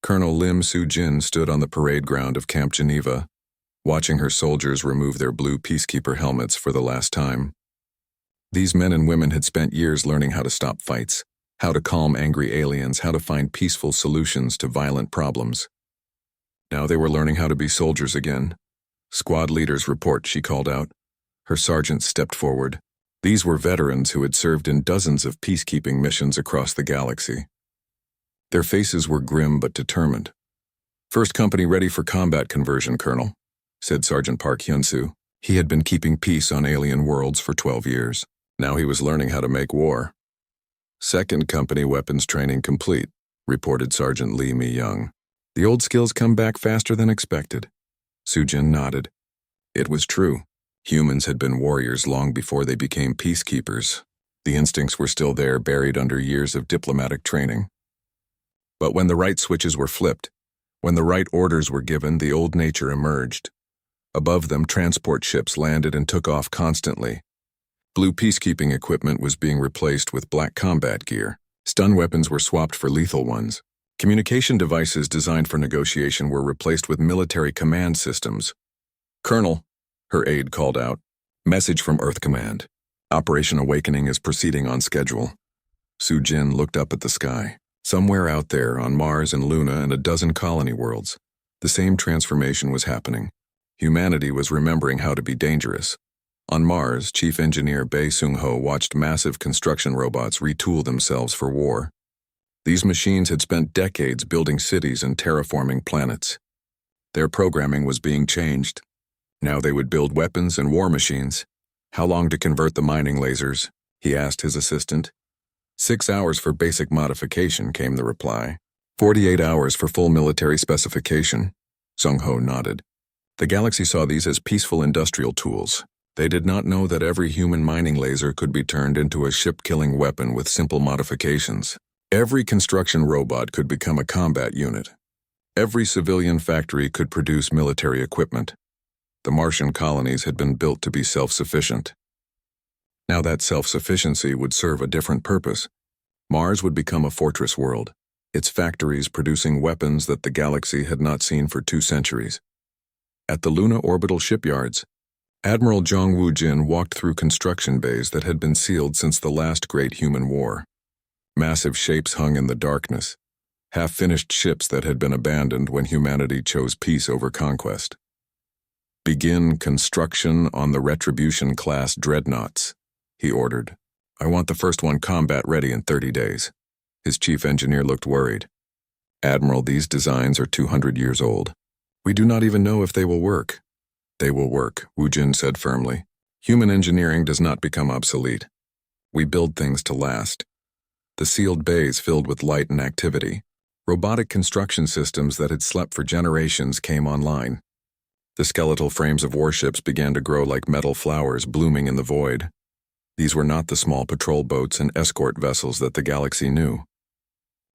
Colonel Lim Soo-jin stood on the parade ground of Camp Geneva, watching her soldiers remove their blue Peacekeeper helmets for the last time. These men and women had spent years learning how to stop fights, how to calm angry aliens, how to find peaceful solutions to violent problems. Now they were learning how to be soldiers again. "Squad leaders report," she called out. Her sergeant stepped forward. These were veterans who had served in dozens of peacekeeping missions across the galaxy. Their faces were grim but determined. "First company ready for combat conversion, Colonel," said Sergeant Park Hyun-soo. He had been keeping peace on alien worlds for 12 years. Now he was learning how to make war. "Second company weapons training complete," reported Sergeant Lee Mi-young. "The old skills come back faster than expected." Soo-jin nodded. It was true. Humans had been warriors long before they became peacekeepers. The instincts were still there, buried under years of diplomatic training. But when the right switches were flipped, when the right orders were given, the old nature emerged. Above them, transport ships landed and took off constantly. Blue peacekeeping equipment was being replaced with black combat gear. Stun weapons were swapped for lethal ones. Communication devices designed for negotiation were replaced with military command systems. "Colonel," her aide called out. "Message from Earth Command. Operation Awakening is proceeding on schedule." Soo-jin looked up at the sky. Somewhere out there, on Mars and Luna and a dozen colony worlds, the same transformation was happening. Humanity was remembering how to be dangerous. On Mars, Chief Engineer Bae Sung-ho watched massive construction robots retool themselves for war. These machines had spent decades building cities and terraforming planets. Their programming was being changed. Now they would build weapons and war machines. "How long to convert the mining lasers?" he asked his assistant. 6 hours for basic modification," came the reply. 48 hours for full military specification." Sung-ho nodded. The galaxy saw these as peaceful industrial tools. They did not know that every human mining laser could be turned into a ship-killing weapon with simple modifications. Every construction robot could become a combat unit. Every civilian factory could produce military equipment. The Martian colonies had been built to be self-sufficient. Now that self-sufficiency would serve a different purpose. Mars would become a fortress world, its factories producing weapons that the galaxy had not seen for 2 centuries. At the Luna orbital shipyards, Admiral Jong Woo-jin walked through construction bays that had been sealed since the last great human war. Massive shapes hung in the darkness, half-finished ships that had been abandoned when humanity chose peace over conquest. "Begin construction on the Retribution-class dreadnoughts," he ordered. "I want the first one combat-ready in 30 days. His chief engineer looked worried. "Admiral, these designs are 200 years old. We do not even know if they will work." "They will work," Woo-jin said firmly. "Human engineering does not become obsolete. We build things to last." The sealed bays filled with light and activity. Robotic construction systems that had slept for generations came online. The skeletal frames of warships began to grow like metal flowers blooming in the void. These were not the small patrol boats and escort vessels that the galaxy knew.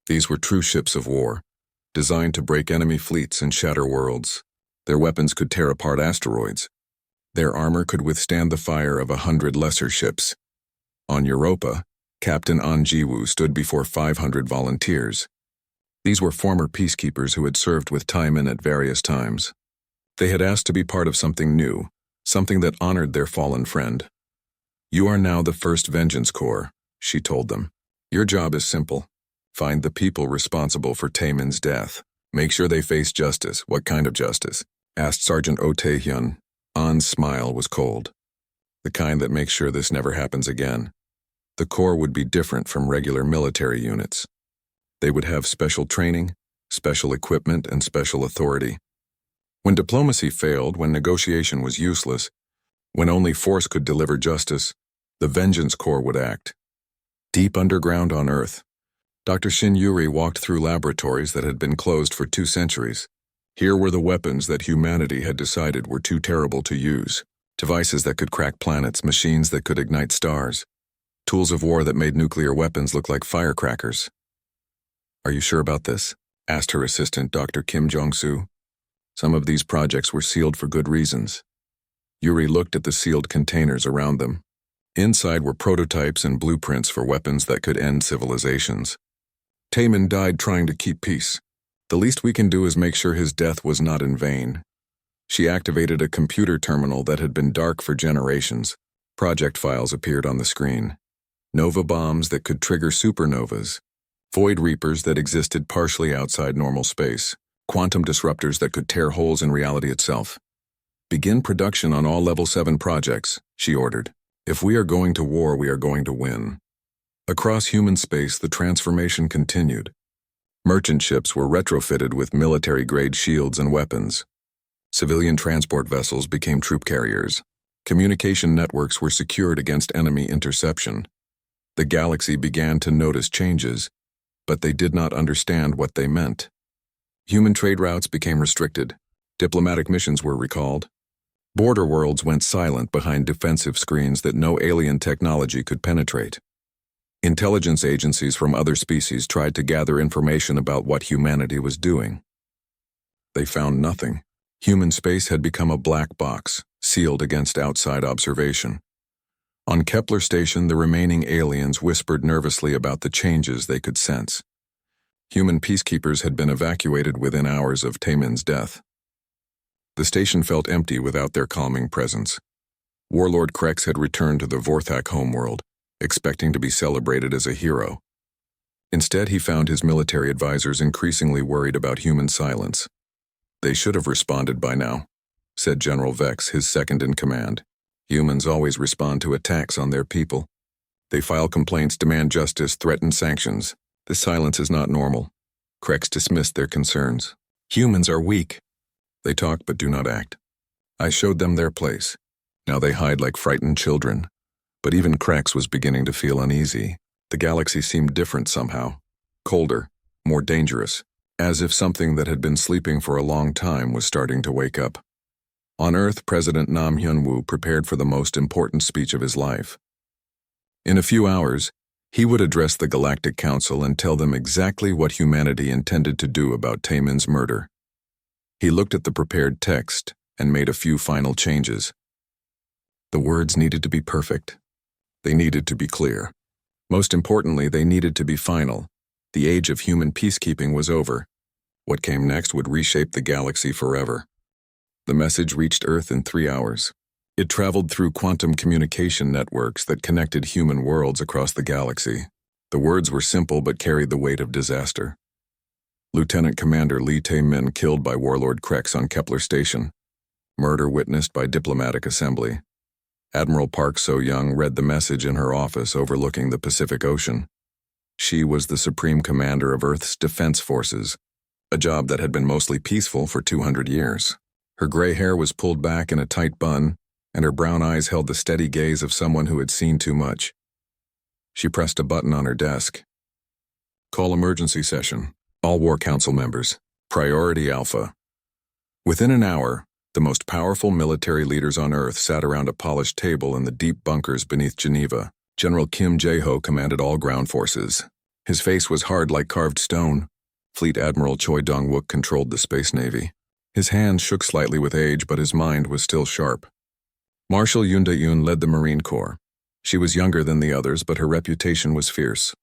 These were true ships of war, designed to break enemy fleets and shatter worlds. Their weapons could tear apart asteroids. Their armor could withstand the fire of 100 lesser ships. On Europa, Captain An Ji-woo stood before 500 volunteers. These were former peacekeepers who had served with Timon at various times. They had asked to be part of something new, something that honored their fallen friend. "You are now the 1st Vengeance Corps," she told them. "Your job is simple. Find the people responsible for Taemin's death. Make sure they face justice." "What kind of justice?" asked Sergeant Oh Tae-hyun. An's smile was cold. "The kind that makes sure this never happens again. The Corps would be different from regular military units. They would have special training, special equipment, and special authority. When diplomacy failed, when negotiation was useless, when only force could deliver justice, the Vengeance Corps would act." Deep underground on Earth, Dr. Shin Yuri walked through laboratories that had been closed for 2 centuries. Here were the weapons that humanity had decided were too terrible to use. Devices that could crack planets, machines that could ignite stars. Tools of war that made nuclear weapons look like firecrackers. "Are you sure about this?" asked her assistant, Dr. Kim Jong-soo. Some of these projects were sealed for good reasons. Yuri looked at the sealed containers around them. Inside were prototypes and blueprints for weapons that could end civilizations. "Taemin died trying to keep peace. The least we can do is make sure his death was not in vain. She activated a computer terminal that had been dark for generations. Project files appeared on the screen. Nova bombs that could trigger supernovas. Void reapers that existed partially outside normal space. Quantum disruptors that could tear holes in reality itself. Begin production on all Level 7 projects, she ordered. If we are going to war, we are going to win. Across human space, the transformation continued. Merchant ships were retrofitted with military-grade shields and weapons. Civilian transport vessels became troop carriers. Communication networks were secured against enemy interception. The galaxy began to notice changes, but they did not understand what they meant. Human trade routes became restricted. Diplomatic missions were recalled. Border worlds went silent behind defensive screens that no alien technology could penetrate. Intelligence agencies from other species tried to gather information about what humanity was doing. They found nothing. Human space had become a black box, sealed against outside observation. On Kepler Station, the remaining aliens whispered nervously about the changes they could sense. Human peacekeepers had been evacuated within hours of Taemin's death. The station felt empty without their calming presence. Warlord Krex had returned to the Vorthak homeworld, expecting to be celebrated as a hero. Instead, he found his military advisors increasingly worried about human silence. They should have responded by now, said General Vex, his second-in-command. Humans always respond to attacks on their people. They file complaints, demand justice, threaten sanctions. The silence is not normal. Krex dismissed their concerns. Humans are weak. They talk but do not act. I showed them their place. Now they hide like frightened children. But even Krex was beginning to feel uneasy. The galaxy seemed different somehow. Colder, more dangerous, as if something that had been sleeping for a long time was starting to wake up. On Earth, President Nam Hyun-woo prepared for the most important speech of his life. In a few hours, he would address the Galactic Council and tell them exactly what humanity intended to do about Taemin's murder. He looked at the prepared text and made a few final changes. The words needed to be perfect. They needed to be clear. Most importantly, they needed to be final. The age of human peacekeeping was over. What came next would reshape the galaxy forever. The message reached Earth in 3 hours. It traveled through quantum communication networks that connected human worlds across the galaxy. The words were simple but carried the weight of disaster. Lieutenant Commander Lee Tae-min killed by Warlord Krex on Kepler Station. Murder witnessed by diplomatic assembly. Admiral Park So-young read the message in her office overlooking the Pacific Ocean. She was the Supreme Commander of Earth's Defense Forces, a job that had been mostly peaceful for 200 years. Her gray hair was pulled back in a tight bun, and her brown eyes held the steady gaze of someone who had seen too much. She pressed a button on her desk. Call emergency session. All War Council members. Priority Alpha. Within an hour, the most powerful military leaders on Earth sat around a polished table in the deep bunkers beneath Geneva. General Kim Jae-ho commanded all ground forces. His face was hard like carved stone. Fleet Admiral Choi Dong-wook controlled the Space Navy. His hands shook slightly with age, but his mind was still sharp. Marshal Yoon Da-yoon led the Marine Corps. She was younger than the others, but her reputation was fierce.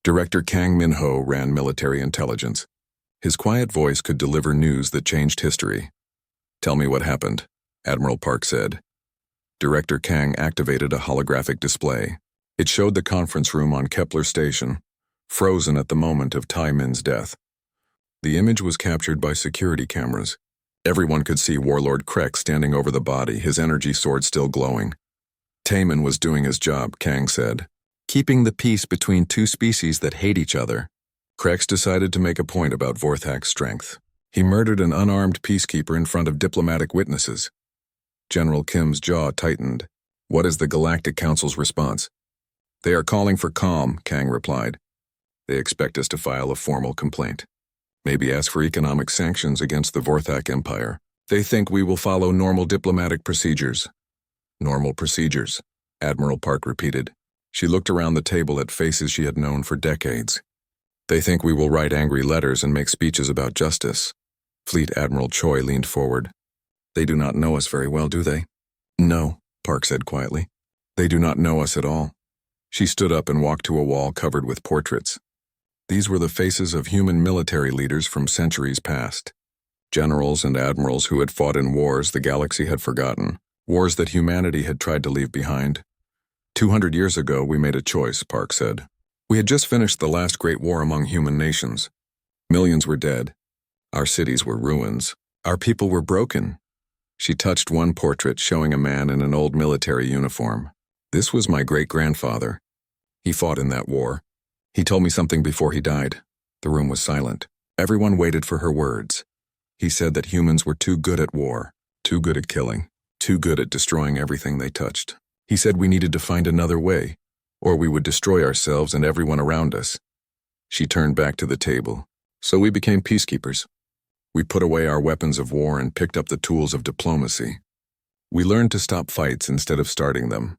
Director Kang Min-ho ran military intelligence. His quiet voice could deliver news that changed history. Tell me what happened, Admiral Park said. Director Kang activated a holographic display. It showed the conference room on Kepler Station, frozen at the moment of Taemin's death. The image was captured by security cameras. Everyone could see Warlord Krex standing over the body, his energy sword still glowing. Taemin was doing his job, Kang said. Keeping the peace between two species that hate each other. Krex decided to make a point about Vorthak's strength. He murdered an unarmed peacekeeper in front of diplomatic witnesses. General Kim's jaw tightened. What is the Galactic Council's response? They are calling for calm, Kang replied. They expect us to file a formal complaint. Maybe ask for economic sanctions against the Vorthak Empire. They think we will follow normal diplomatic procedures. Normal procedures, Admiral Park repeated. She looked around the table at faces she had known for decades. They think we will write angry letters and make speeches about justice. Fleet Admiral Choi leaned forward. They do not know us very well, do they? No, Park said quietly. They do not know us at all. She stood up and walked to a wall covered with portraits. These were the faces of human military leaders from centuries past. Generals and admirals who had fought in wars the galaxy had forgotten, wars that humanity had tried to leave behind. 200 years ago, we made a choice, Park said. We had just finished the last great war among human nations. Millions were dead. Our cities were ruins. Our people were broken. She touched one portrait showing a man in an old military uniform. This was my great-grandfather. He fought in that war. He told me something before he died. The room was silent. Everyone waited for her words. He said that humans were too good at war, too good at killing, too good at destroying everything they touched. He said we needed to find another way, or we would destroy ourselves and everyone around us. She turned back to the table. So we became peacekeepers. We put away our weapons of war and picked up the tools of diplomacy. We learned to stop fights instead of starting them.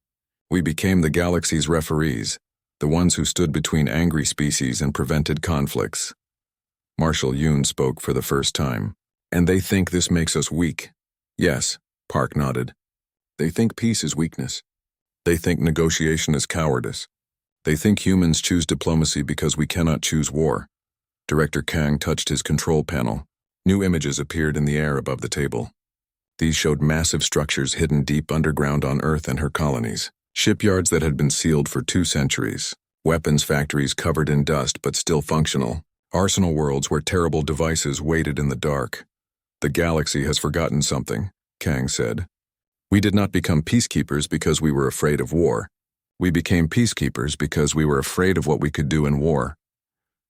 We became the galaxy's referees, the ones who stood between angry species and prevented conflicts. Marshal Yoon spoke for the first time. And they think this makes us weak. Yes, Park nodded. They think peace is weakness. They think negotiation is cowardice. They think humans choose diplomacy because we cannot choose war. Director Kang touched his control panel. New images appeared in the air above the table. These showed massive structures hidden deep underground on Earth and her colonies. Shipyards that had been sealed for 2 centuries. Weapons factories covered in dust but still functional. Arsenal worlds where terrible devices waited in the dark. The galaxy has forgotten something, Kang said. We did not become peacekeepers because we were afraid of war. We became peacekeepers because we were afraid of what we could do in war.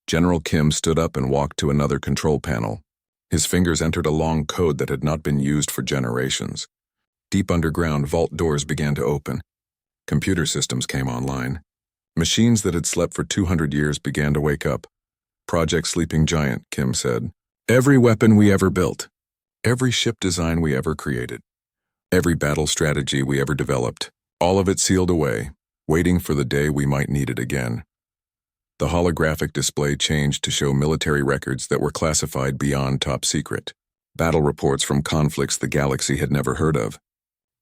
General Kim stood up and walked to another control panel. His fingers entered a long code that had not been used for generations. Deep underground, vault doors began to open. Computer systems came online. Machines that had slept for 200 years began to wake up. Project Sleeping Giant, Kim said. Every weapon we ever built. Every ship design we ever created. Every battle strategy we ever developed. All of it sealed away, waiting for the day we might need it again. The holographic display changed to show military records that were classified beyond top secret. Battle reports from conflicts the galaxy had never heard of.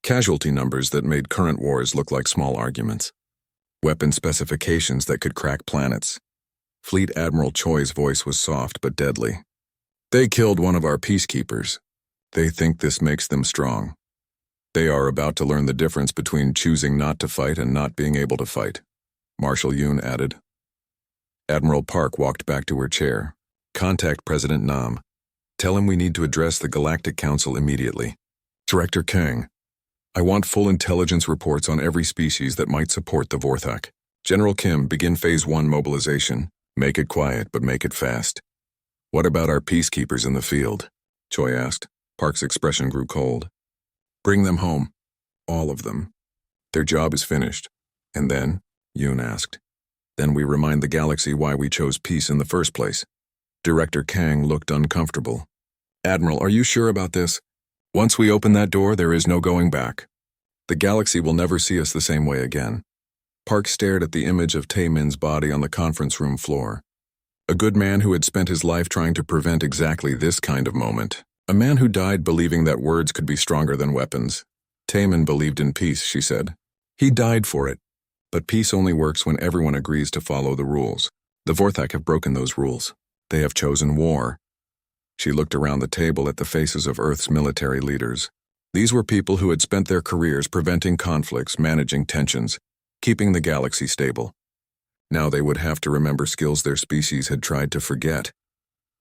Casualty numbers that made current wars look like small arguments. Weapon specifications that could crack planets. Fleet Admiral Choi's voice was soft but deadly. They killed one of our peacekeepers. They think this makes them strong. They are about to learn the difference between choosing not to fight and not being able to fight, Marshal Yoon added. Admiral Park walked back to her chair. Contact President Nam. Tell him we need to address the Galactic Council immediately. Director Kang. I want full intelligence reports on every species that might support the Vorthak. General Kim, begin Phase 1 mobilization. Make it quiet, but make it fast. What about our peacekeepers in the field? Choi asked. Park's expression grew cold. Bring them home. All of them. Their job is finished. And then, Yoon asked. Then we remind the galaxy why we chose peace in the first place. Director Kang looked uncomfortable. Admiral, are you sure about this? Once we open that door, there is no going back. The galaxy will never see us the same way again. Park stared at the image of Taemin's body on the conference room floor. A good man who had spent his life trying to prevent exactly this kind of moment. A man who died believing that words could be stronger than weapons. Taemin believed in peace, she said. He died for it. But peace only works when everyone agrees to follow the rules. The Vorthak have broken those rules. They have chosen war. She looked around the table at the faces of Earth's military leaders. These were people who had spent their careers preventing conflicts, managing tensions, keeping the galaxy stable. Now they would have to remember skills their species had tried to forget.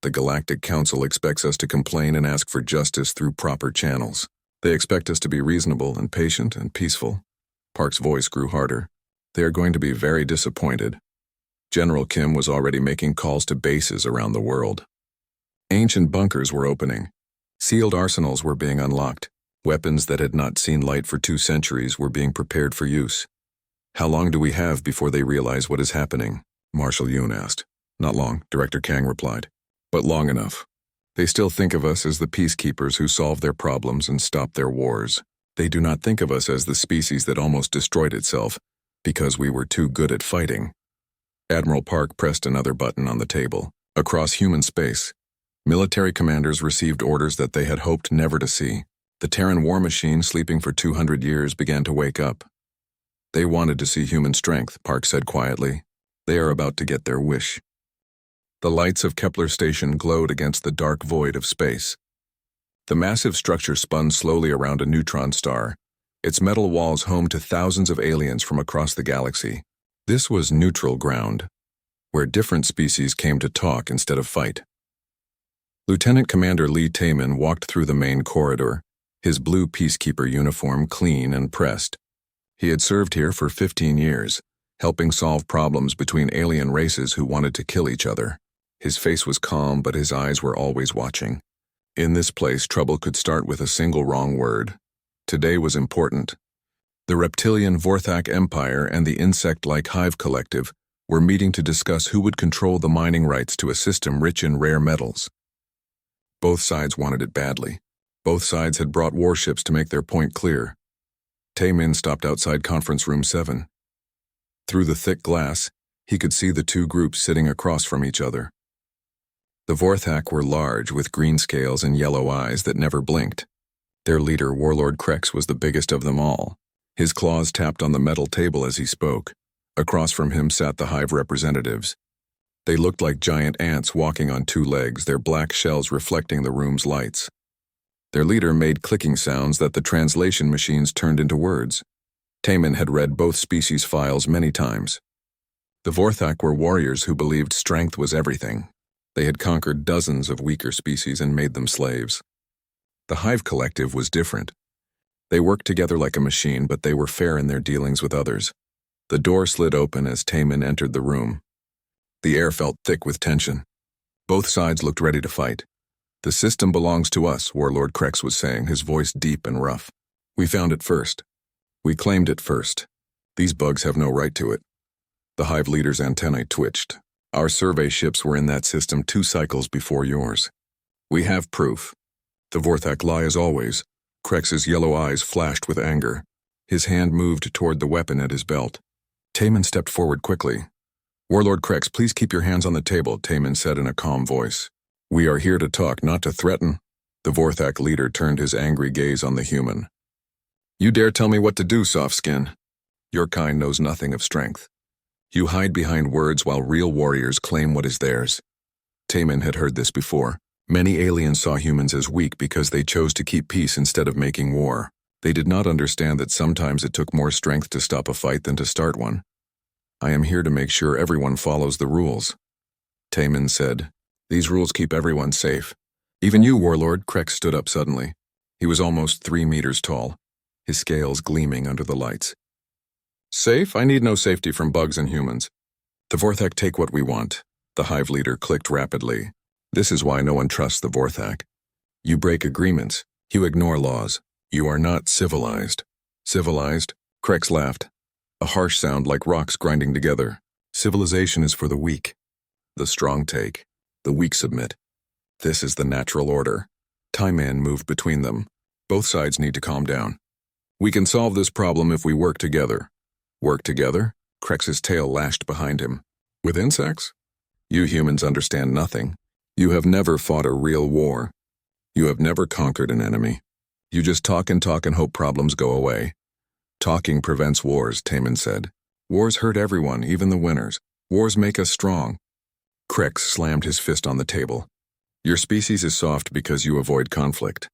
The Galactic Council expects us to complain and ask for justice through proper channels. They expect us to be reasonable and patient and peaceful. Park's voice grew harder. They are going to be very disappointed. General Kim was already making calls to bases around the world. Ancient bunkers were opening. Sealed arsenals were being unlocked. Weapons that had not seen light for 2 centuries were being prepared for use. How long do we have before they realize what is happening? Marshal Yoon asked. Not long, Director Kang replied. But long enough. They still think of us as the peacekeepers who solve their problems and stop their wars. They do not think of us as the species that almost destroyed itself because we were too good at fighting. Admiral Park pressed another button on the table. Across human space, military commanders received orders that they had hoped never to see. The Terran war machine, sleeping for 200 years, began to wake up. They wanted to see human strength, Park said quietly. They are about to get their wish. The lights of Kepler Station glowed against the dark void of space. The massive structure spun slowly around a neutron star, its metal walls home to thousands of aliens from across the galaxy. This was neutral ground, where different species came to talk instead of fight. Lieutenant Commander Lee Taman walked through the main corridor, his blue Peacekeeper uniform clean and pressed. He had served here for 15 years, helping solve problems between alien races who wanted to kill each other. His face was calm, but his eyes were always watching. In this place, trouble could start with a single wrong word. Today was important. The reptilian Vorthak Empire and the insect-like Hive Collective were meeting to discuss who would control the mining rights to a system rich in rare metals. Both sides wanted it badly. Both sides had brought warships to make their point clear. Taemin stopped outside Conference Room 7. Through the thick glass, he could see the two groups sitting across from each other. The Vorthak were large, with green scales and yellow eyes that never blinked. Their leader, Warlord Krex, was the biggest of them all. His claws tapped on the metal table as he spoke. Across from him sat the Hive representatives. They looked like giant ants walking on two legs, their black shells reflecting the room's lights. Their leader made clicking sounds that the translation machines turned into words. Taemin had read both species' files many times. The Vorthak were warriors who believed strength was everything. They had conquered dozens of weaker species and made them slaves. The Hive Collective was different. They worked together like a machine, but they were fair in their dealings with others. The door slid open as Taemin entered the room. The air felt thick with tension. Both sides looked ready to fight. "The system belongs to us," Warlord Krex was saying, his voice deep and rough. "We found it first. We claimed it first. These bugs have no right to it." The Hive leader's antennae twitched. "Our survey ships were in that system 2 cycles before yours. We have proof." The Vorthak lie as always. Krex's yellow eyes flashed with anger. His hand moved toward the weapon at his belt. Taemin stepped forward quickly. "Warlord Krex, please keep your hands on the table," Taemin said in a calm voice. "We are here to talk, not to threaten." The Vorthak leader turned his angry gaze on the human. "You dare tell me what to do, soft skin? Your kind knows nothing of strength. You hide behind words while real warriors claim what is theirs." Taemin had heard this before. Many aliens saw humans as weak because they chose to keep peace instead of making war. They did not understand that sometimes it took more strength to stop a fight than to start one. "I am here to make sure everyone follows the rules," Taemin said. "These rules keep everyone safe. Even you, Warlord." Krex stood up suddenly. He was almost 3 meters tall, his scales gleaming under the lights. "Safe? I need no safety from bugs and humans. The Vorthak take what we want." The Hive leader clicked rapidly. "This is why no one trusts the Vorthak. You break agreements. You ignore laws. You are not civilized." "Civilized?" Krex laughed, a harsh sound like rocks grinding together. "Civilization is for the weak. The strong take. The weak submit. This is the natural order." Taemin moved between them. "Both sides need to calm down. We can solve this problem if we work together." "Work together?" Krex's tail lashed behind him. "With insects? You humans understand nothing. You have never fought a real war. You have never conquered an enemy. You just talk and hope problems go away." "Talking prevents wars," Taemin said. "Wars hurt everyone, even the winners. Wars make us strong." Krex slammed his fist on the table. "Your species is soft because you avoid conflict.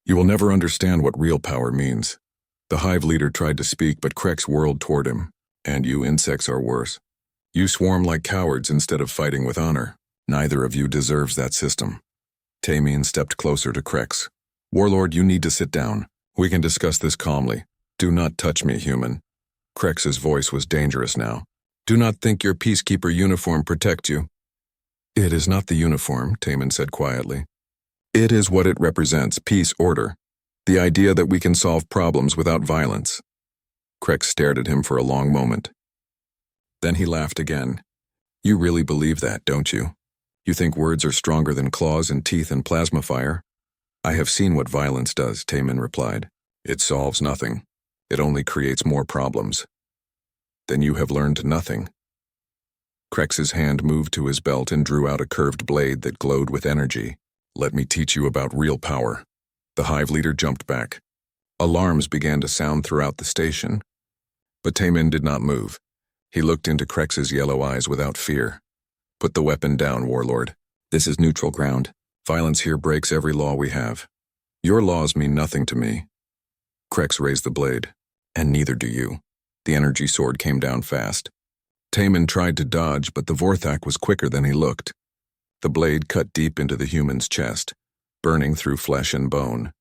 You will never understand what real power means." The Hive leader tried to speak, but Krex whirled toward him. "And you insects are worse. You swarm like cowards instead of fighting with honor. Neither of you deserves that system." Taemin stepped closer to Krex. "Warlord, you need to sit down. We can discuss this calmly. Do not touch me, human." Krex's voice was dangerous now. "Do not think your Peacekeeper uniform protects you." "It is not the uniform," Taemin said quietly. "It is what it represents, peace, order. The idea that we can solve problems without violence." Krex stared at him for a long moment. Then he laughed again. "You really believe that, don't you? You think words are stronger than claws and teeth and plasma fire?" "I have seen what violence does," Taemin replied. "It solves nothing. It only creates more problems." "Then you have learned nothing." Krex's hand moved to his belt and drew out a curved blade that glowed with energy. "Let me teach you about real power." The Hive leader jumped back. Alarms began to sound throughout the station. But Taemin did not move. He looked into Krex's yellow eyes without fear. Put the weapon down, Warlord. This is neutral ground. Violence here breaks every law we have. Your laws mean nothing to me. Krex raised the blade. And neither do you. The energy sword came down fast. Taman tried to dodge, but the Vorthak was quicker than he looked. The blade cut deep into the human's chest, burning through flesh and bone.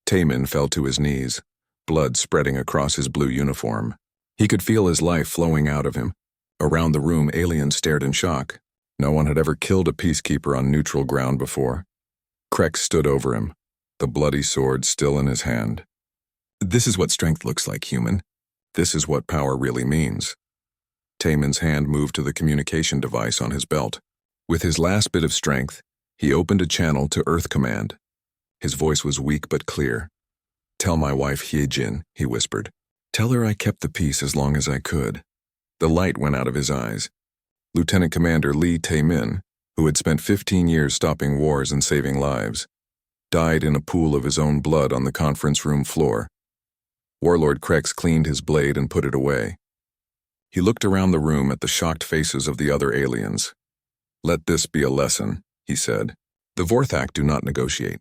Taman fell to his knees, blood spreading across his blue uniform. He could feel his life flowing out of him. Around the room, aliens stared in shock. No one had ever killed a peacekeeper on neutral ground before. Krex stood over him, the bloody sword still in his hand. This is what strength looks like, human. This is what power really means. Taman's hand moved to the communication device on his belt. With his last bit of strength, he opened a channel to Earth Command. His voice was weak but clear. Tell my wife Hyejin, he whispered. Tell her I kept the peace as long as I could. The light went out of his eyes. Lieutenant Commander Lee Tae-min, who had spent 15 years stopping wars and saving lives, died in a pool of his own blood on the conference room floor. Warlord Krex cleaned his blade and put it away. He looked around the room at the shocked faces of the other aliens. Let this be a lesson, he said. The Vorthak do not negotiate.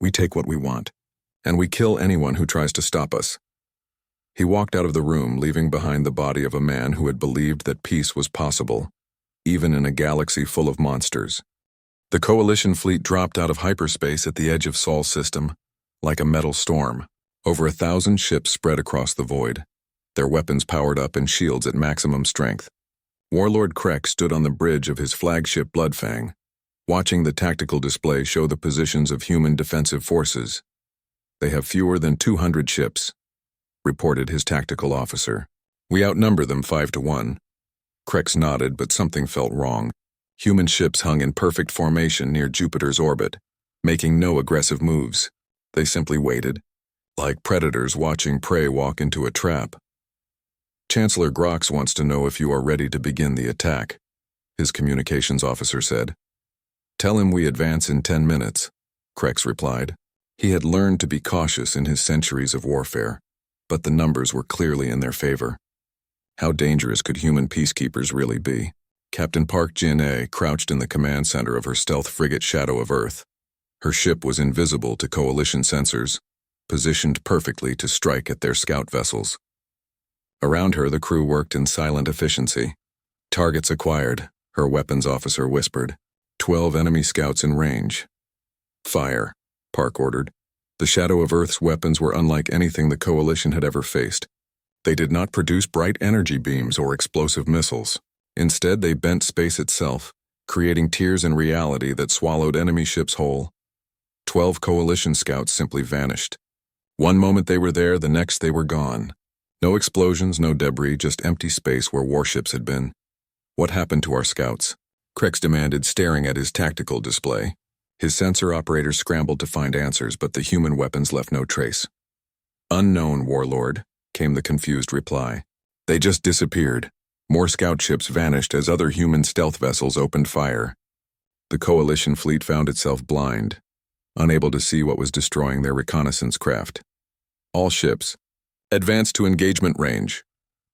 We take what we want, and we kill anyone who tries to stop us. He walked out of the room, leaving behind the body of a man who had believed that peace was possible, even in a galaxy full of monsters. The Coalition fleet dropped out of hyperspace at the edge of Sol's system, like a metal storm. Over 1,000 ships spread across the void, their weapons powered up and shields at maximum strength. Warlord Krex stood on the bridge of his flagship Bloodfang, watching the tactical display show the positions of human defensive forces. They have fewer than 200 ships, reported his tactical officer. We outnumber them 5-1. Krex nodded, but something felt wrong. Human ships hung in perfect formation near Jupiter's orbit, making no aggressive moves. They simply waited, like predators watching prey walk into a trap. Chancellor Grox wants to know if you are ready to begin the attack, his communications officer said. Tell him we advance in 10 minutes, Krex replied. He had learned to be cautious in his centuries of warfare, but the numbers were clearly in their favor. How dangerous could human peacekeepers really be? Captain Park Jin-ae crouched in the command center of her stealth frigate Shadow of Earth. Her ship was invisible to Coalition sensors, positioned perfectly to strike at their scout vessels. Around her, the crew worked in silent efficiency. Targets acquired, her weapons officer whispered. 12 enemy scouts in range. Fire, Park ordered. The Shadow of Earth's weapons were unlike anything the Coalition had ever faced. They did not produce bright energy beams or explosive missiles. Instead, they bent space itself, creating tears in reality that swallowed enemy ships whole. 12 Coalition scouts simply vanished. One moment they were there, the next they were gone. No explosions, no debris, just empty space where warships had been. What happened to our scouts? Krex demanded, staring at his tactical display. His sensor operators scrambled to find answers, but the human weapons left no trace. Unknown, Warlord, came the confused reply. They just disappeared. More scout ships vanished as other human stealth vessels opened fire. The Coalition fleet found itself blind, unable to see what was destroying their reconnaissance craft. All ships, advance to engagement range,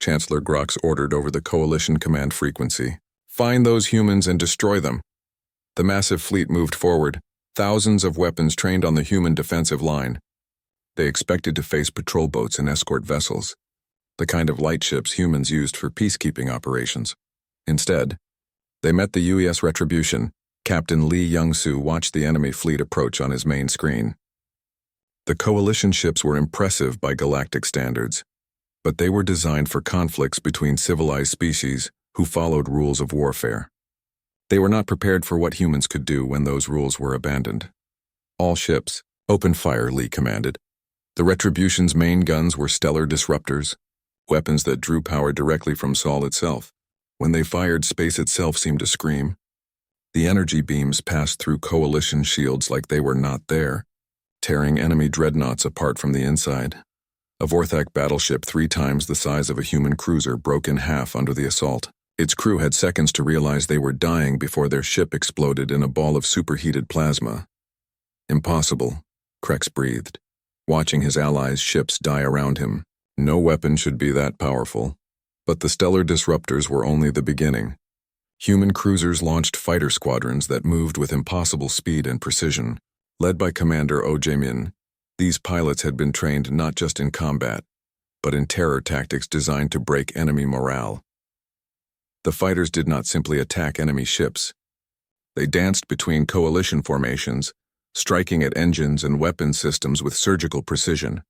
Chancellor Grox ordered over the Coalition command frequency. Find those humans and destroy them. The massive fleet moved forward, thousands of weapons trained on the human defensive line. They expected to face patrol boats and escort vessels, the kind of light ships humans used for peacekeeping operations. Instead, they met the UES Retribution. Captain Lee Young-soo watched the enemy fleet approach on his main screen. The Coalition ships were impressive by galactic standards, but they were designed for conflicts between civilized species who followed rules of warfare. They were not prepared for what humans could do when those rules were abandoned. All ships, open fire, Lee commanded. The Retribution's main guns were stellar disruptors, weapons that drew power directly from Sol itself. When they fired, space itself seemed to scream. The energy beams passed through Coalition shields like they were not there, tearing enemy dreadnoughts apart from the inside. A Vorthak battleship 3 times the size of a human cruiser broke in half under the assault. Its crew had seconds to realize they were dying before their ship exploded in a ball of superheated plasma. Impossible, Krex breathed, watching his allies' ships die around him. No weapon should be that powerful. But the stellar disruptors were only the beginning. Human cruisers launched fighter squadrons that moved with impossible speed and precision. Led by Commander Oh Jae-min, these pilots had been trained not just in combat, but in terror tactics designed to break enemy morale. The fighters did not simply attack enemy ships. They danced between coalition formations, striking at engines and weapon systems with surgical precision.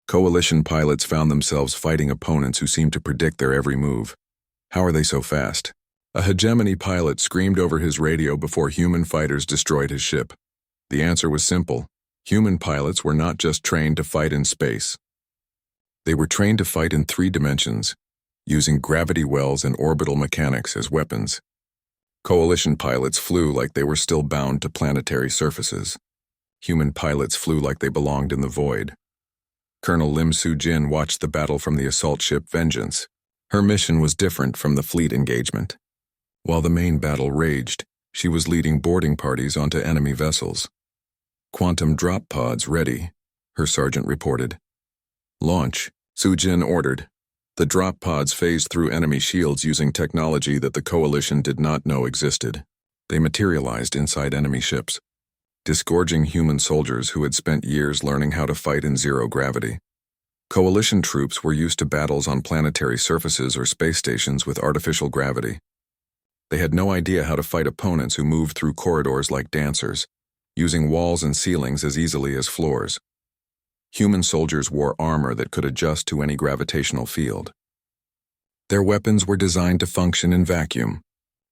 Coalition pilots found themselves fighting opponents who seemed to predict their every move. How are they so fast? A hegemony pilot screamed over his radio before human fighters destroyed his ship. The answer was simple. Human pilots were not just trained to fight in space. They were trained to fight in 3 dimensions, using gravity wells and orbital mechanics as weapons. Coalition pilots flew like they were still bound to planetary surfaces. Human pilots flew like they belonged in the void. Colonel Lim Soo-jin watched the battle from the assault ship Vengeance. Her mission was different from the fleet engagement. While the main battle raged, she was leading boarding parties onto enemy vessels. "Quantum drop pods ready," her sergeant reported. "Launch," Soo-jin ordered. The drop pods phased through enemy shields using technology that the coalition did not know existed. They materialized inside enemy ships, disgorging human soldiers who had spent years learning how to fight in zero gravity. Coalition troops were used to battles on planetary surfaces or space stations with artificial gravity. They had no idea how to fight opponents who moved through corridors like dancers, using walls and ceilings as easily as floors. Human soldiers wore armor that could adjust to any gravitational field. Their weapons were designed to function in vacuum.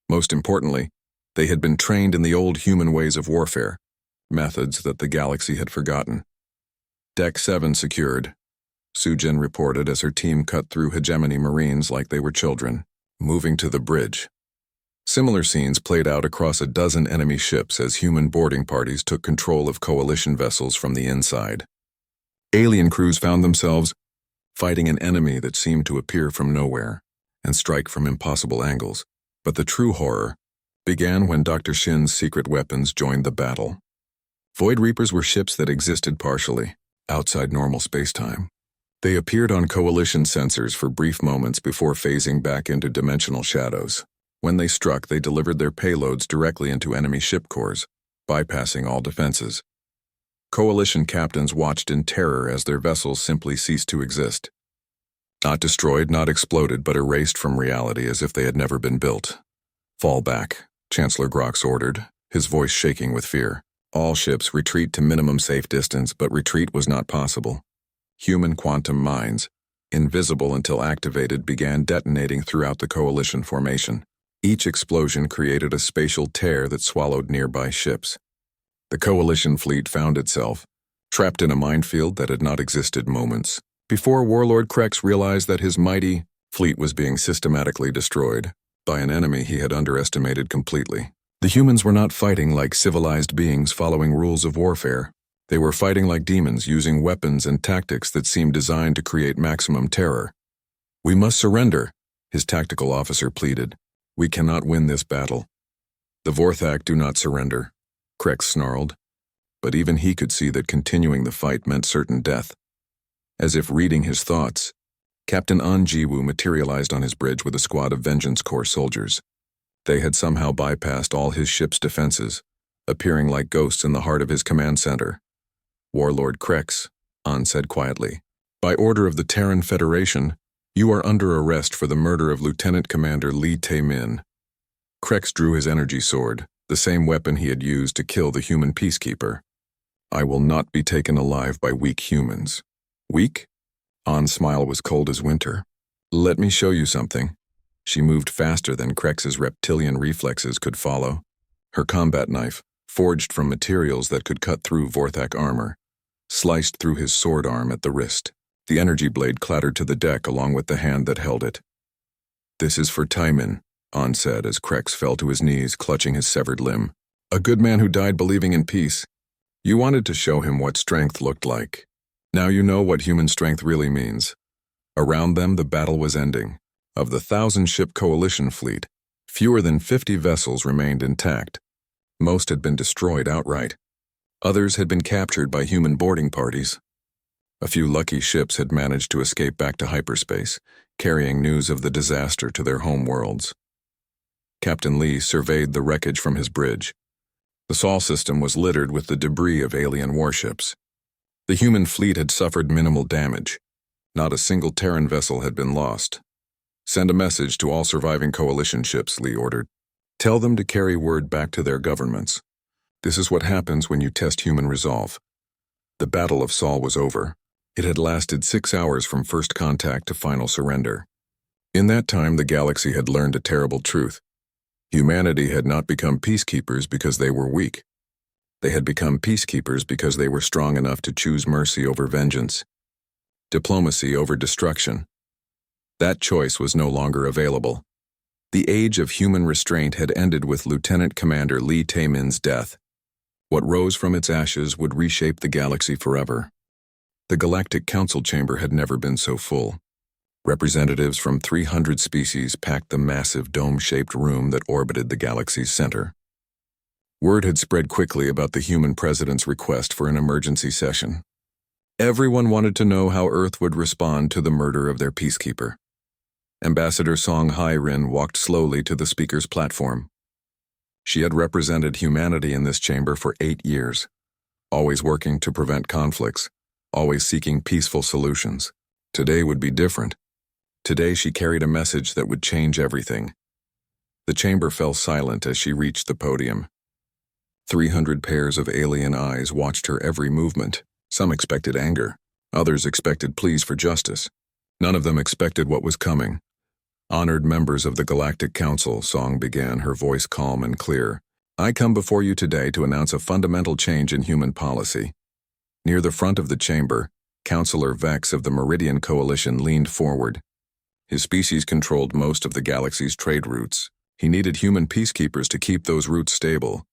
Most importantly, they had been trained in the old human ways of warfare, methods that the galaxy had forgotten. "Deck 7 secured," Soo-jin reported as her team cut through hegemony Marines like they were children, moving to the bridge. Similar scenes played out across a dozen enemy ships as human boarding parties took control of coalition vessels from the inside. Alien crews found themselves fighting an enemy that seemed to appear from nowhere and strike from impossible angles. But the true horror began when Dr. Shin's secret weapons joined the battle. Void Reapers were ships that existed partially, outside normal spacetime. They appeared on coalition sensors for brief moments before phasing back into dimensional shadows. When they struck, they delivered their payloads directly into enemy ship cores, bypassing all defenses. Coalition captains watched in terror as their vessels simply ceased to exist. Not destroyed, not exploded, but erased from reality as if they had never been built. "Fall back," Chancellor Grox ordered, his voice shaking with fear. All ships retreat to minimum safe distance, but retreat was not possible. Human quantum mines, invisible until activated, began detonating throughout the coalition formation. Each explosion created a spatial tear that swallowed nearby ships. The coalition fleet found itself trapped in a minefield that had not existed moments before Warlord Krex realized that his mighty fleet was being systematically destroyed by an enemy he had underestimated completely. The humans were not fighting like civilized beings following rules of warfare. They were fighting like demons, using weapons and tactics that seemed designed to create maximum terror. "We must surrender," his tactical officer pleaded. "We cannot win this battle." "The Vorthak do not surrender," Krex snarled. But even he could see that continuing the fight meant certain death. As if reading his thoughts, Captain An Ji-woo materialized on his bridge with a squad of Vengeance Corps soldiers. They had somehow bypassed all his ship's defenses, appearing like ghosts in the heart of his command center. "Warlord Krex," An said quietly, "by order of the Terran Federation, you are under arrest for the murder of Lieutenant Commander Lee Tae-min." Krex drew his energy sword, the same weapon he had used to kill the human Peacekeeper. "I will not be taken alive by weak humans." "Weak?" An's smile was cold as winter. "Let me show you something." She moved faster than Krex's reptilian reflexes could follow. Her combat knife, forged from materials that could cut through Vorthak armor, sliced through his sword arm at the wrist. The energy blade clattered to the deck along with the hand that held it. "This is for Tae-min," An said as Krex fell to his knees, clutching his severed limb. "A good man who died believing in peace. You wanted to show him what strength looked like. Now you know what human strength really means." Around them, the battle was ending. Of the 1,000-ship coalition fleet, fewer than 50 vessels remained intact. Most had been destroyed outright. Others had been captured by human boarding parties. A few lucky ships had managed to escape back to hyperspace, carrying news of the disaster to their home worlds. Captain Lee surveyed the wreckage from his bridge. The Sol system was littered with the debris of alien warships. The human fleet had suffered minimal damage. Not a single Terran vessel had been lost. Send a message to all surviving coalition ships, Lee ordered. Tell them to carry word back to their governments. This is what happens when you test human resolve. The Battle of Sol was over. It had lasted 6 hours from first contact to final surrender. In that time, the galaxy had learned a terrible truth. Humanity had not become peacekeepers because they were weak. They had become peacekeepers because they were strong enough to choose mercy over vengeance, diplomacy over destruction. That choice was no longer available. The age of human restraint had ended with Lieutenant Commander Lee Taemin's death. What rose from its ashes would reshape the galaxy forever. The Galactic Council chamber had never been so full. Representatives from 300 species packed the massive dome-shaped room that orbited the galaxy's center. Word had spread quickly about the human president's request for an emergency session. Everyone wanted to know how Earth would respond to the murder of their peacekeeper. Ambassador Song Hai-Rin walked slowly to the speaker's platform. She had represented humanity in this chamber for 8 years, always working to prevent conflicts, always seeking peaceful solutions. Today would be different. Today she carried a message that would change everything. The chamber fell silent as she reached the podium. 300 pairs of alien eyes watched her every movement. Some expected anger. Others expected pleas for justice. None of them expected what was coming. Honored members of the Galactic Council, Song began, her voice calm and clear. I come before you today to announce a fundamental change in human policy. Near the front of the chamber, Councillor Vex of the Meridian Coalition leaned forward. His species controlled most of the galaxy's trade routes. He needed human peacekeepers to keep those routes stable.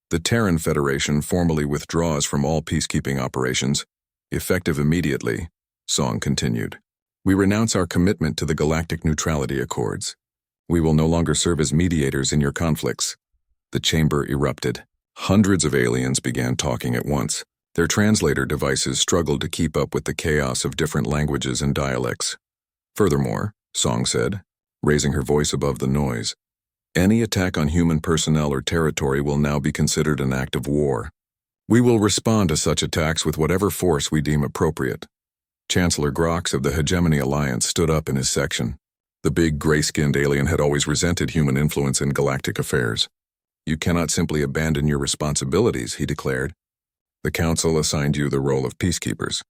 The Terran Federation formally withdraws from all peacekeeping operations, effective immediately, Song continued. We renounce our commitment to the Galactic Neutrality Accords. We will no longer serve as mediators in your conflicts. The chamber erupted. Hundreds of aliens began talking at once. Their translator devices struggled to keep up with the chaos of different languages and dialects. Furthermore, Song said, raising her voice above the noise, any attack on human personnel or territory will now be considered an act of war. We will respond to such attacks with whatever force we deem appropriate. Chancellor Grox of the Hegemony Alliance stood up in his section. The big gray-skinned alien had always resented human influence in galactic affairs. You cannot simply abandon your responsibilities, he declared. The Council assigned you the role of peacekeepers.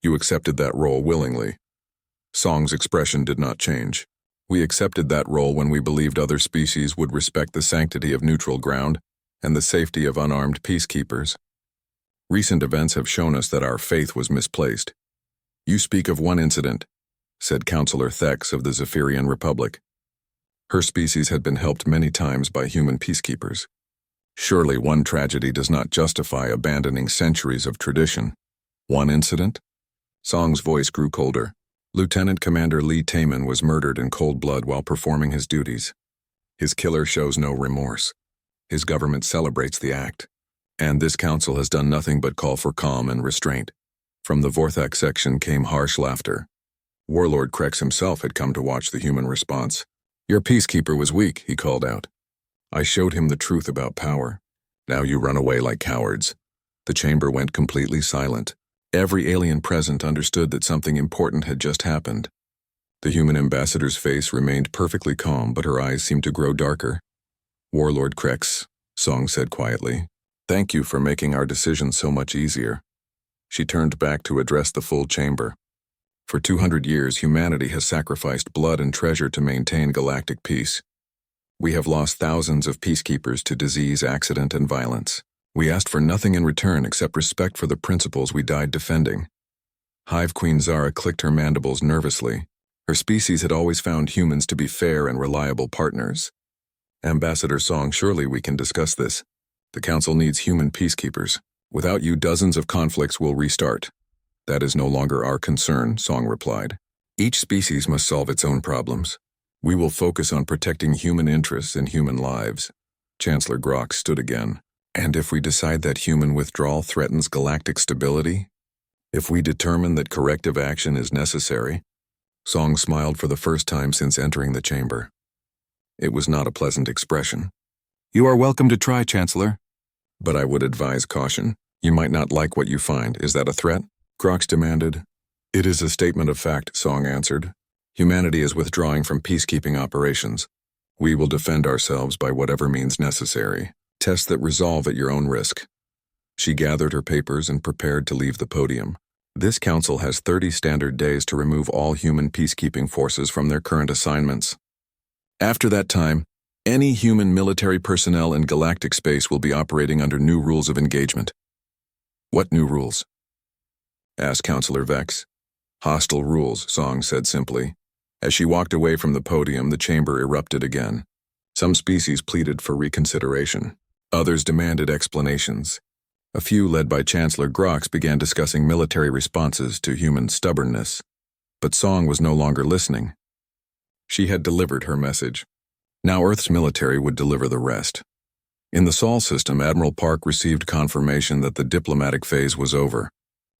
You accepted that role willingly. Song's expression did not change. We accepted that role when we believed other species would respect the sanctity of neutral ground and the safety of unarmed peacekeepers. Recent events have shown us that our faith was misplaced. You speak of one incident, said Councillor Thex of the Zephyrian Republic. Her species had been helped many times by human peacekeepers. Surely one tragedy does not justify abandoning centuries of tradition. One incident? Song's voice grew colder. Lieutenant Commander Lee Taemin was murdered in cold blood while performing his duties. His killer shows no remorse. His government celebrates the act. And this council has done nothing but call for calm and restraint. From the Vorthak section came harsh laughter. Warlord Krex himself had come to watch the human response. Your peacekeeper was weak, he called out. I showed him the truth about power. Now you run away like cowards. The chamber went completely silent. Every alien present understood that something important had just happened. The human ambassador's face remained perfectly calm, but her eyes seemed to grow darker. Warlord Krex, Song said quietly, thank you for making our decision so much easier. She turned back to address the full chamber. For 200 years, humanity has sacrificed blood and treasure to maintain galactic peace. We have lost thousands of peacekeepers to disease, accident, and violence. We asked for nothing in return except respect for the principles we died defending. Hive Queen Zara clicked her mandibles nervously. Her species had always found humans to be fair and reliable partners. Ambassador Song, surely we can discuss this. The Council needs human peacekeepers. Without you, dozens of conflicts will restart. That is no longer our concern, Song replied. Each species must solve its own problems. We will focus on protecting human interests and human lives. Chancellor Grox stood again. And if we decide that human withdrawal threatens galactic stability? If we determine that corrective action is necessary? Song smiled for the first time since entering the chamber. It was not a pleasant expression. You are welcome to try, Chancellor. But I would advise caution. You might not like what you find. Is that a threat? Grox demanded. It is a statement of fact, Song answered. Humanity is withdrawing from peacekeeping operations. We will defend ourselves by whatever means necessary. Tests that resolve at your own risk. She gathered her papers and prepared to leave the podium. This council has 30 standard days to remove all human peacekeeping forces from their current assignments. After that time, any human military personnel in galactic space will be operating under new rules of engagement. What new rules? Asked Counselor Vex. Hostile rules, Song said simply. As she walked away from the podium, the chamber erupted again. Some species pleaded for reconsideration. Others demanded explanations. A few, led by Chancellor Grox, began discussing military responses to human stubbornness. But Song was no longer listening. She had delivered her message. Now Earth's military would deliver the rest. In the Sol system, Admiral Park received confirmation that the diplomatic phase was over.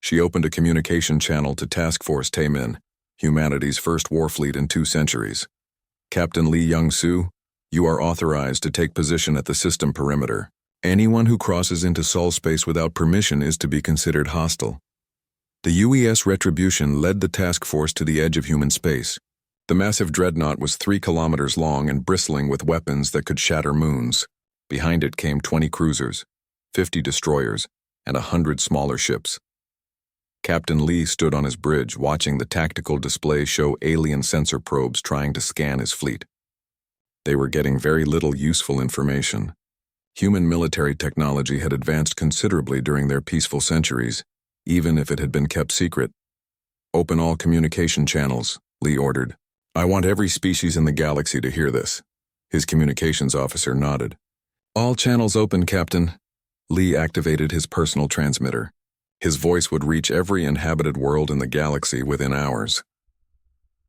She opened a communication channel to Task Force Taemin, humanity's first war fleet in 2 centuries. Captain Lee Young-soo, you are authorized to take position at the system perimeter. Anyone who crosses into Sol space without permission is to be considered hostile. The UES Retribution led the task force to the edge of human space. The massive dreadnought was 3 kilometers long and bristling with weapons that could shatter moons. Behind it came 20 cruisers, 50 destroyers, and 100 smaller ships. Captain Lee stood on his bridge watching the tactical display show alien sensor probes trying to scan his fleet. They were getting very little useful information. Human military technology had advanced considerably during their peaceful centuries, even if it had been kept secret. Open all communication channels, Lee ordered. I want every species in the galaxy to hear this. His communications officer nodded. All channels open, Captain. Lee activated his personal transmitter. His voice would reach every inhabited world in the galaxy within hours.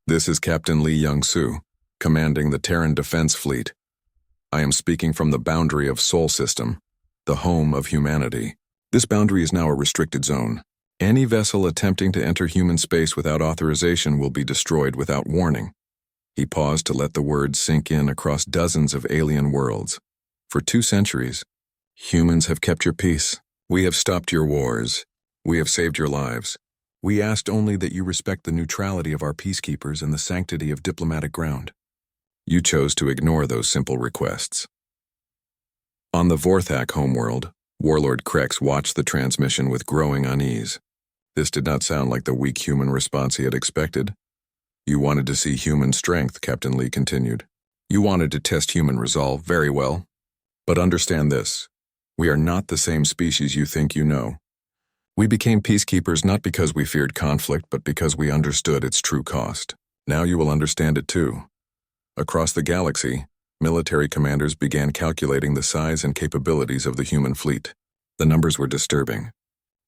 This is Captain Lee Young-soo, commanding the Terran Defense Fleet. I am speaking from the boundary of Sol System, the home of humanity. This boundary is now a restricted zone. Any vessel attempting to enter human space without authorization will be destroyed without warning. He paused to let the words sink in across dozens of alien worlds. For 2 centuries, humans have kept your peace. We have stopped your wars. We have saved your lives. We asked only that you respect the neutrality of our peacekeepers and the sanctity of diplomatic ground. You chose to ignore those simple requests. On the Vorthak homeworld, Warlord Krex watched the transmission with growing unease. This did not sound like the weak human response he had expected. You wanted to see human strength, Captain Lee continued. You wanted to test human resolve, very well. But understand this. We are not the same species you think you know. We became peacekeepers not because we feared conflict, but because we understood its true cost. Now you will understand it too. Across the galaxy, military commanders began calculating the size and capabilities of the human fleet. The numbers were disturbing.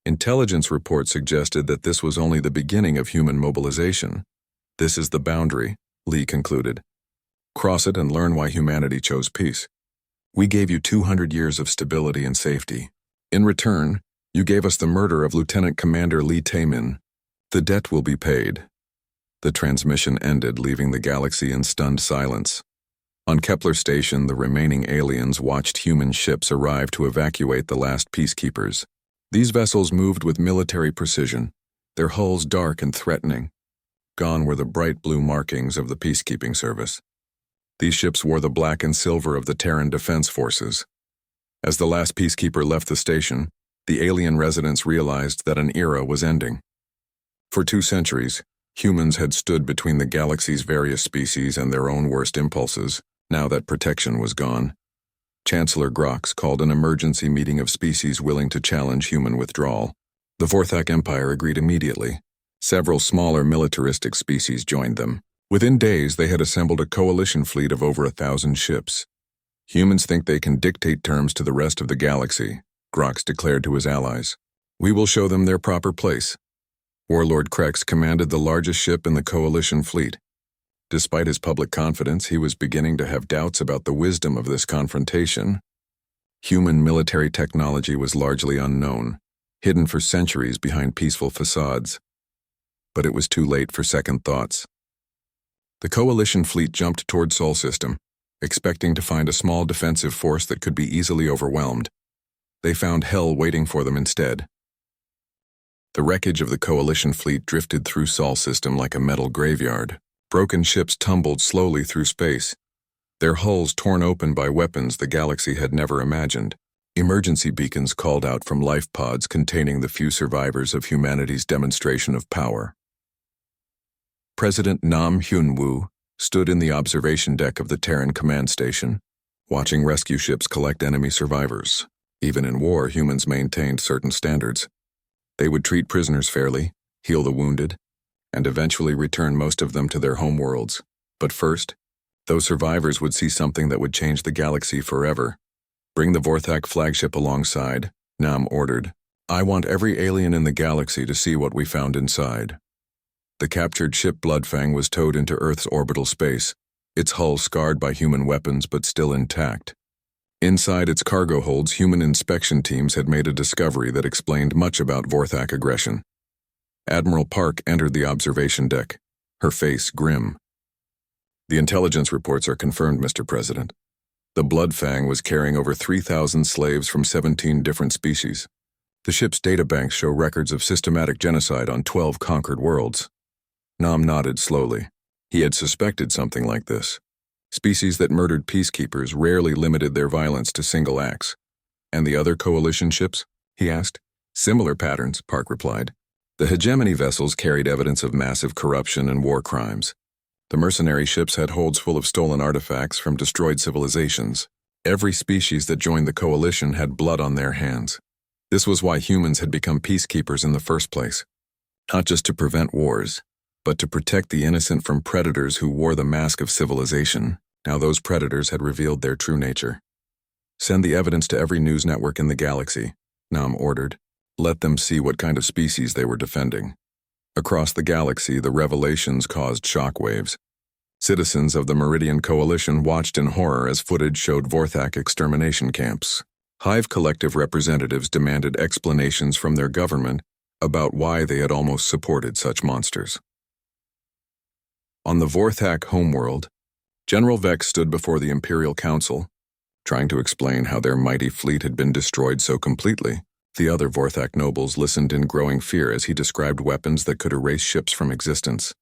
Intelligence reports suggested that this was only the beginning of human mobilization. This is the boundary, Lee concluded. Cross it and learn why humanity chose peace. We gave you 200 years of stability and safety. In return, you gave us the murder of Lieutenant Commander Lee Taemin. The debt will be paid. The transmission ended, leaving the galaxy in stunned silence. On Kepler Station, the remaining aliens watched human ships arrive to evacuate the last peacekeepers. These vessels moved with military precision, their hulls dark and threatening. Gone were the bright blue markings of the peacekeeping service. These ships wore the black and silver of the Terran Defense Forces. As the last peacekeeper left the station, the alien residents realized that an era was ending. For 2 centuries, humans had stood between the galaxy's various species and their own worst impulses. Now that protection was gone, Chancellor Grox called an emergency meeting of species willing to challenge human withdrawal. The Vorthak Empire agreed immediately. Several smaller militaristic species joined them. Within days, they had assembled a coalition fleet of over 1,000 ships. Humans think they can dictate terms to the rest of the galaxy, Grox declared to his allies. We will show them their proper place. Warlord Krex commanded the largest ship in the coalition fleet. Despite his public confidence, he was beginning to have doubts about the wisdom of this confrontation. Human military technology was largely unknown, hidden for centuries behind peaceful facades. But it was too late for second thoughts. The coalition fleet jumped toward Sol System. expecting to find a small defensive force that could be easily overwhelmed. They found hell waiting for them instead. The wreckage of the Coalition fleet drifted through Sol system like a metal graveyard. Broken ships tumbled slowly through space, their hulls torn open by weapons the galaxy had never imagined. Emergency beacons called out from life pods containing the few survivors of humanity's demonstration of power. President Nam Hyun-woo stood in the observation deck of the Terran command station, watching rescue ships collect enemy survivors. Even in war, humans maintained certain standards. They would treat prisoners fairly, heal the wounded, and eventually return most of them to their homeworlds. But first, those survivors would see something that would change the galaxy forever. Bring the Vorthak flagship alongside, Nam ordered. I want every alien in the galaxy to see what we found inside. The captured ship Bloodfang was towed into Earth's orbital space, its hull scarred by human weapons but still intact. Inside its cargo holds, human inspection teams had made a discovery that explained much about Vorthak aggression. Admiral Park entered the observation deck, her face grim. The intelligence reports are confirmed, Mr. President. The Bloodfang was carrying over 3,000 slaves from 17 different species. The ship's databanks show records of systematic genocide on 12 conquered worlds. Nam nodded slowly. He had suspected something like this. Species that murdered peacekeepers rarely limited their violence to single acts. And the other coalition ships? He asked. Similar patterns, Park replied. The hegemony vessels carried evidence of massive corruption and war crimes. The mercenary ships had holds full of stolen artifacts from destroyed civilizations. Every species that joined the coalition had blood on their hands. This was why humans had become peacekeepers in the first place. Not just to prevent wars, but to protect the innocent from predators who wore the mask of civilization. Now those predators had revealed their true nature. Send the evidence to every news network in the galaxy, Nam ordered. Let them see what kind of species they were defending. Across the galaxy, the revelations caused shockwaves. Citizens of the Meridian Coalition watched in horror as footage showed Vorthak extermination camps. Hive Collective representatives demanded explanations from their government about why they had almost supported such monsters. On the Vorthak homeworld, General Vex stood before the Imperial Council, trying to explain how their mighty fleet had been destroyed so completely. The other Vorthak nobles listened in growing fear as he described weapons that could erase ships from existence.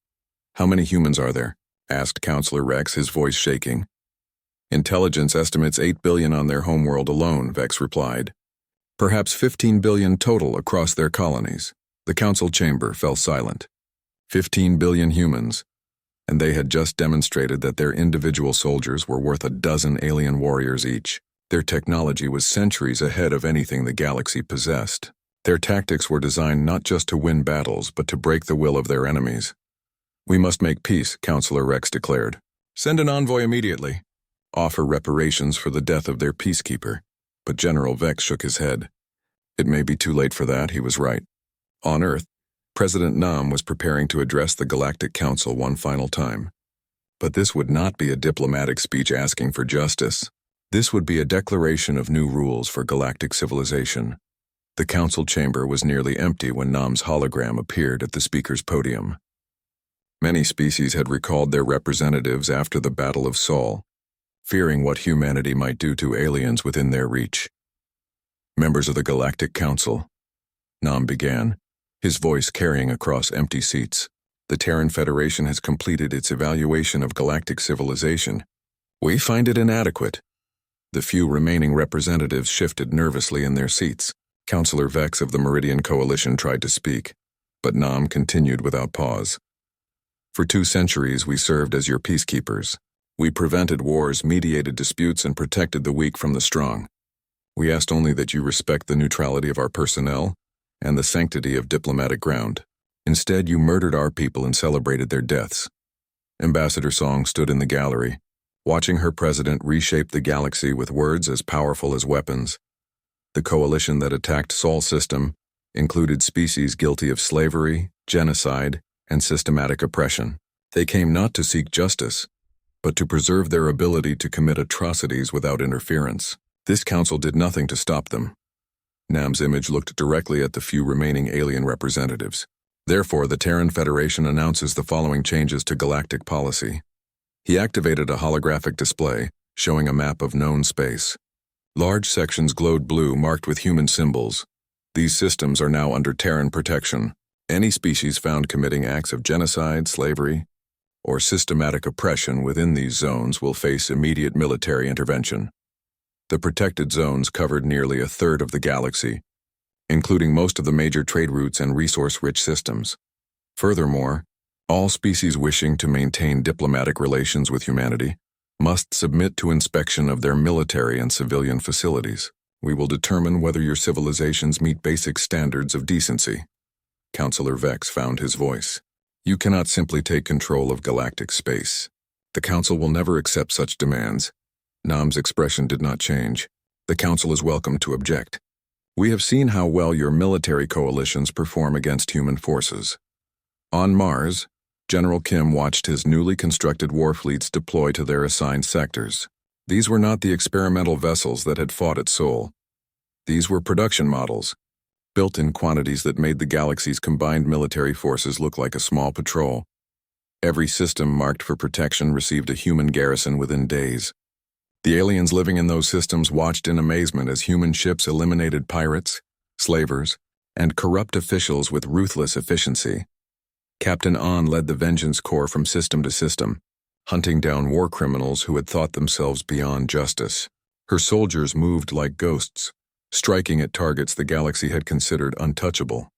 How many humans are there? Asked Counselor Rex, his voice shaking. Intelligence estimates 8 billion on their homeworld alone, Vex replied. Perhaps 15 billion total across their colonies. The council chamber fell silent. 15 billion humans, and they had just demonstrated that their individual soldiers were worth a dozen alien warriors each. Their technology was centuries ahead of anything the galaxy possessed. Their tactics were designed not just to win battles, but to break the will of their enemies. We must make peace, Counselor Rex declared. Send an envoy immediately. Offer reparations for the death of their peacekeeper. But General Vex shook his head. It may be too late for that, he was right. On Earth, President Nam was preparing to address the Galactic Council one final time. But this would not be a diplomatic speech asking for justice. This would be a declaration of new rules for galactic civilization. The council chamber was nearly empty when Nam's hologram appeared at the speaker's podium. Many species had recalled their representatives after the Battle of Sol, fearing what humanity might do to aliens within their reach. Members of the Galactic Council, Nam began, his voice carrying across empty seats. The Terran Federation has completed its evaluation of galactic civilization. We find it inadequate. The few remaining representatives shifted nervously in their seats. Counselor Vex of the Meridian Coalition tried to speak, but Nam continued without pause. For 2 centuries we served as your peacekeepers. We prevented wars, mediated disputes, and protected the weak from the strong. We asked only that you respect the neutrality of our personnel and the sanctity of diplomatic ground. Instead, you murdered our people and celebrated their deaths. Ambassador Song stood in the gallery, watching her president reshape the galaxy with words as powerful as weapons. The coalition that attacked Sol system included species guilty of slavery, genocide, and systematic oppression. They came not to seek justice, but to preserve their ability to commit atrocities without interference. This council did nothing to stop them. Nam's image looked directly at the few remaining alien representatives. Therefore, the Terran Federation announces the following changes to galactic policy. He activated a holographic display, showing a map of known space. Large sections glowed blue, marked with human symbols. These systems are now under Terran protection. Any species found committing acts of genocide, slavery, or systematic oppression within these zones will face immediate military intervention. The protected zones covered nearly a third of the galaxy, including most of the major trade routes and resource-rich systems. Furthermore, all species wishing to maintain diplomatic relations with humanity must submit to inspection of their military and civilian facilities. We will determine whether your civilizations meet basic standards of decency. Counselor Vex found his voice. You cannot simply take control of galactic space. The Council will never accept such demands. Nam's expression did not change. The Council is welcome to object. We have seen how well your military coalitions perform against human forces. On Mars, General Kim watched his newly constructed war fleets deploy to their assigned sectors. These were not the experimental vessels that had fought at Sol. These were production models, built in quantities that made the galaxy's combined military forces look like a small patrol. Every system marked for protection received a human garrison within days. The aliens living in those systems watched in amazement as human ships eliminated pirates, slavers, and corrupt officials with ruthless efficiency. Captain An led the Vengeance Corps from system to system, hunting down war criminals who had thought themselves beyond justice. Her soldiers moved like ghosts, striking at targets the galaxy had considered untouchable.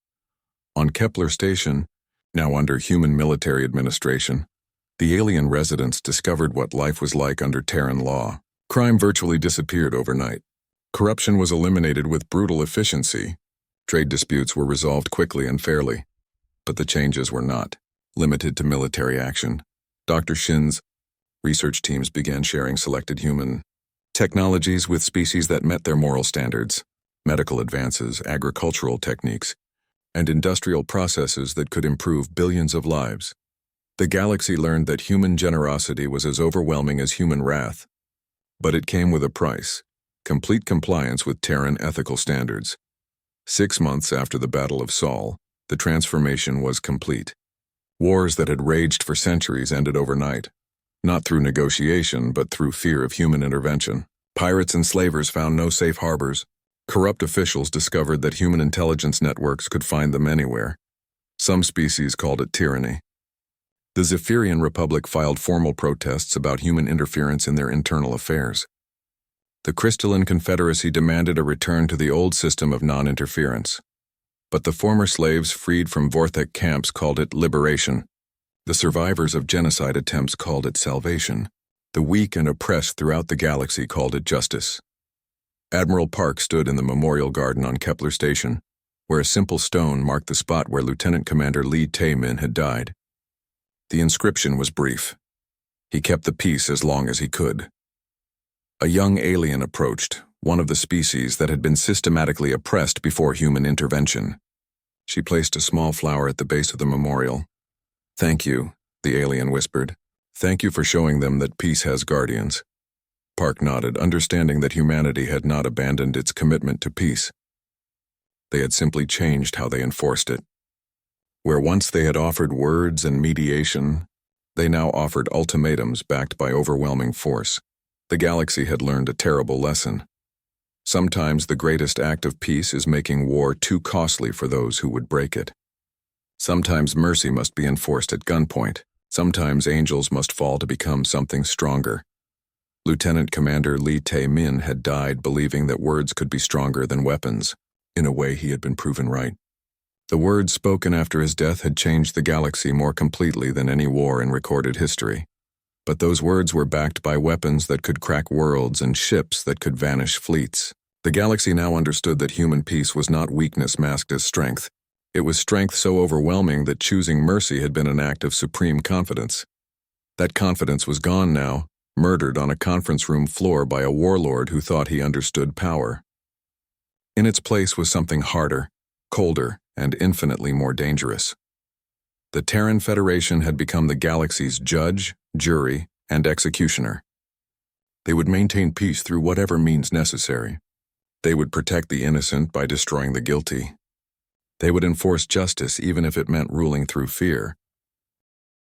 On Kepler Station, now under human military administration, the alien residents discovered what life was like under Terran law. Crime virtually disappeared overnight. Corruption was eliminated with brutal efficiency. Trade disputes were resolved quickly and fairly. But the changes were not limited to military action. Dr. Shin's research teams began sharing selected human technologies with species that met their moral standards, medical advances, agricultural techniques, and industrial processes that could improve billions of lives. The galaxy learned that human generosity was as overwhelming as human wrath. But it came with a price: complete compliance with Terran ethical standards. 6 months after the Battle of Sol, the transformation was complete. Wars that had raged for centuries ended overnight, not through negotiation but through fear of human intervention. Pirates and slavers found no safe harbors. Corrupt officials discovered that human intelligence networks could find them anywhere. Some species called it tyranny. The Zephyrian Republic filed formal protests about human interference in their internal affairs. The Crystalline Confederacy demanded a return to the old system of non-interference. But the former slaves freed from Vorthek camps called it liberation. The survivors of genocide attempts called it salvation. The weak and oppressed throughout the galaxy called it justice. Admiral Park stood in the memorial garden on Kepler Station, where a simple stone marked the spot where Lieutenant Commander Lee Tae-min had died. The inscription was brief. He kept the peace as long as he could. A young alien approached, one of the species that had been systematically oppressed before human intervention. She placed a small flower at the base of the memorial. "Thank you," the alien whispered. "Thank you for showing them that peace has guardians." Park nodded, understanding that humanity had not abandoned its commitment to peace. They had simply changed how they enforced it. Where once they had offered words and mediation, they now offered ultimatums backed by overwhelming force. The galaxy had learned a terrible lesson. Sometimes the greatest act of peace is making war too costly for those who would break it. Sometimes mercy must be enforced at gunpoint. Sometimes angels must fall to become something stronger. Lieutenant Commander Lee Tae-min had died believing that words could be stronger than weapons. In a way, he had been proven right. The words spoken after his death had changed the galaxy more completely than any war in recorded history. But those words were backed by weapons that could crack worlds and ships that could vanish fleets. The galaxy now understood that human peace was not weakness masked as strength. It was strength so overwhelming that choosing mercy had been an act of supreme confidence. That confidence was gone now, murdered on a conference room floor by a warlord who thought he understood power. In its place was something harder, colder, and infinitely more dangerous. The Terran Federation had become the galaxy's judge, jury, and executioner. They would maintain peace through whatever means necessary. They would protect the innocent by destroying the guilty. They would enforce justice even if it meant ruling through fear.